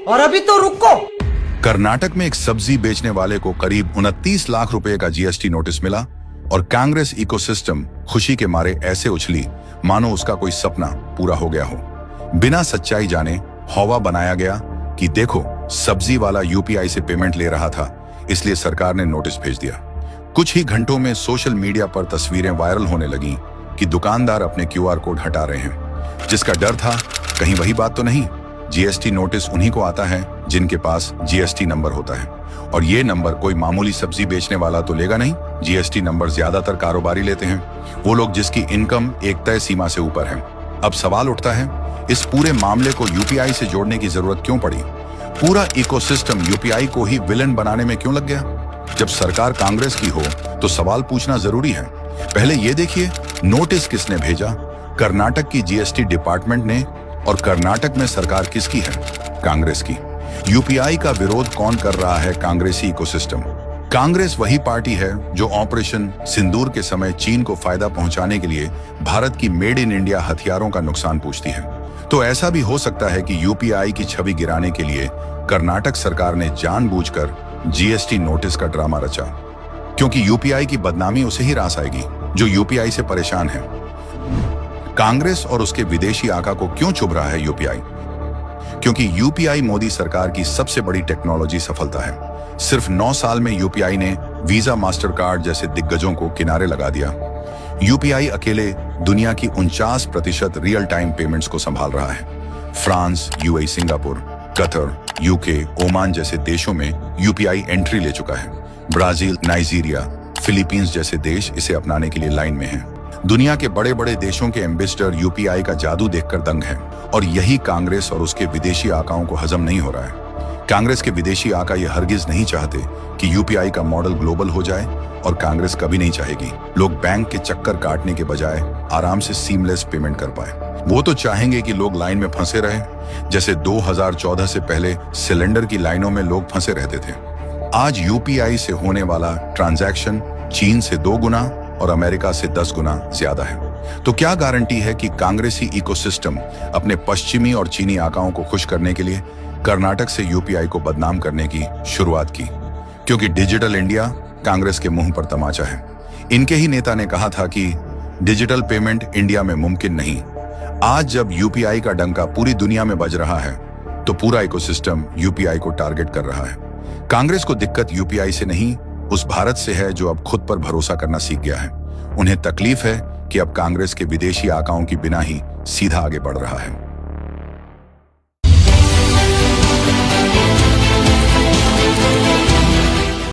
और अभी तो रुको। कर्नाटक में एक सब्जी बेचने वाले को करीब 29 लाख रुपए का जीएसटी नोटिस मिला और कांग्रेस इकोसिस्टम खुशी के मारे ऐसे उछली मानो उसका कोई सपना पूरा हो गया हो। बिना सच्चाई जाने हौवा बनाया गया कि देखो सब्जी वाला यूपीआई से पेमेंट ले रहा था, इसलिए सरकार ने नोटिस भेज दिया। कुछ ही घंटों में सोशल मीडिया पर तस्वीरें वायरल होने लगीं कि दुकानदार अपने क्यूआर कोड हटा रहे हैं। जिसका डर था कहीं वही बात तो नहीं, जीएसटी नोटिस उन्हीं को आता है जिनके पास जीएसटी नंबर होता है, और ये नंबर कोई मामूली सब्जी बेचने वाला तो लेगा नहीं। जीएसटी नंबर ज्यादातर कारोबारी लेते हैं, वो लोग जिसकी इनकम एक तय सीमा से ऊपर है। अब सवाल उठता है, इस पूरे मामले को यूपीआई से जोड़ने की जरूरत क्यों पड़ी? पूरा इकोसिस्टम यूपीआई को ही विलन बनाने में क्यों लग गया? जब सरकार कांग्रेस की हो तो सवाल पूछना जरूरी है। पहले ये देखिए, नोटिस किसने भेजा? कर्नाटक की जीएसटी डिपार्टमेंट ने। और कर्नाटक में सरकार किसकी है? कांग्रेस की। यूपीआई का विरोध कौन कर रहा है? कांग्रेसी इकोसिस्टम। कांग्रेस वही पार्टी है जो ऑपरेशन सिंदूर के समय चीन को फायदा पहुंचाने के लिए भारत की मेड इन इंडिया हथियारों का नुकसान पूछती है। तो ऐसा भी हो सकता है कि यूपीआई की छवि गिराने के लिए कर्नाटक सरकार ने जानबूझकर जीएसटी नोटिस का ड्रामा रचा, क्योंकि यूपीआई की बदनामी उसे ही रास आएगी जो यूपीआई से परेशान है। कांग्रेस और उसके विदेशी आका को क्यों चुभ रहा है यूपीआई? क्योंकि यूपीआई मोदी सरकार की सबसे बड़ी टेक्नोलॉजी सफलता है। सिर्फ 9 साल में यूपीआई ने वीजा, मास्टर कार्ड जैसे दिग्गजों को किनारे लगा दिया। यूपीआई अकेले दुनिया की 49% रियल टाइम पेमेंट्स को संभाल रहा है। France, UAE, Singapore, Qatar, UK, Oman जैसे देशों में यूपीआई एंट्री ले चुका है। ब्राजील, नाइजीरिया, फिलीपींस जैसे देश इसे अपनाने के लिए लाइन में हैं। दुनिया के बड़े बड़े देशों के एम्बेसडर यूपीआई का जादू देखकर दंग हैं, और यही कांग्रेस और उसके विदेशी आकाओं को हजम नहीं हो रहा है। कांग्रेस के विदेशी आका ये हरगिज नहीं चाहते कि यूपीआई का मॉडल ग्लोबल हो जाए, और कांग्रेस कभी नहीं चाहेगी लोग बैंक के चक्कर काटने के बजाय आराम से सीमलेस पेमेंट कर पाए। वो तो चाहेंगे कि लोग लाइन में फंसे रहे, जैसे 2014 से पहले सिलेंडर की लाइनों में लोग फंसे रहते थे। आज यूपीआई से होने वाला ट्रांजैक्शन चीन से 2 गुना और अमेरिका से 10 गुना ज्यादा है। तो क्या गारंटी है कि कांग्रेसी इकोसिस्टम अपने पश्चिमी और चीनी आकाओं को खुश करने के लिए कर्नाटक से यूपीआई को बदनाम करने की शुरुआत की? क्योंकि डिजिटल इंडिया कांग्रेस के मुंह पर तमाचा है। इनके ही नेता ने कहा था कि डिजिटल पेमेंट इंडिया में मुमकिन नहीं। आज जब यूपीआई का डंका पूरी दुनिया में बज रहा है, तो पूरा इकोसिस्टम यूपीआई को टारगेट कर रहा है। कांग्रेस को दिक्कत यूपीआई से नहीं, उस भारत से है जो अब खुद पर भरोसा करना सीख गया है। उन्हें तकलीफ है कि अब कांग्रेस के विदेशी आकाओं की बिना ही सीधा आगे बढ़ रहा है।